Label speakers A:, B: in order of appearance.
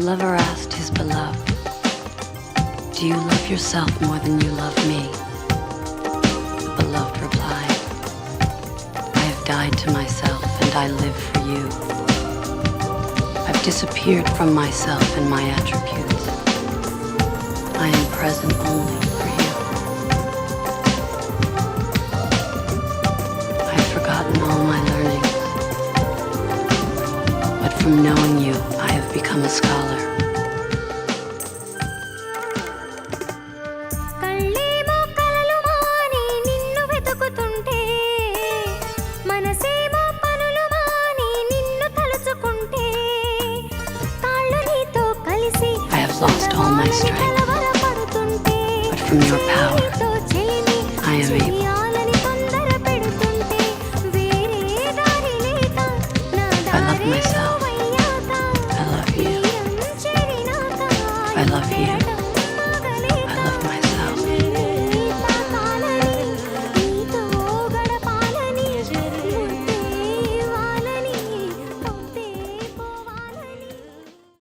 A: lover asked his beloved, "Do you love yourself more than you love me?" The beloved replied, "I have died to myself and I live for you. I've disappeared from myself and my attributes. I am present only for you. I've forgotten all my learnings, but from knowing you, I have become a scholar."
B: కళ్ళేమో కలలు మాని నిన్ను వెతుకుతుంటే, మనసేమో పనులు మాని నిన్ను తలుచుకుంటే, తాళ్ళు నీతో కలిసి
A: I have lost all my strength,
B: కలవరపడుతుంటే,
A: but from your power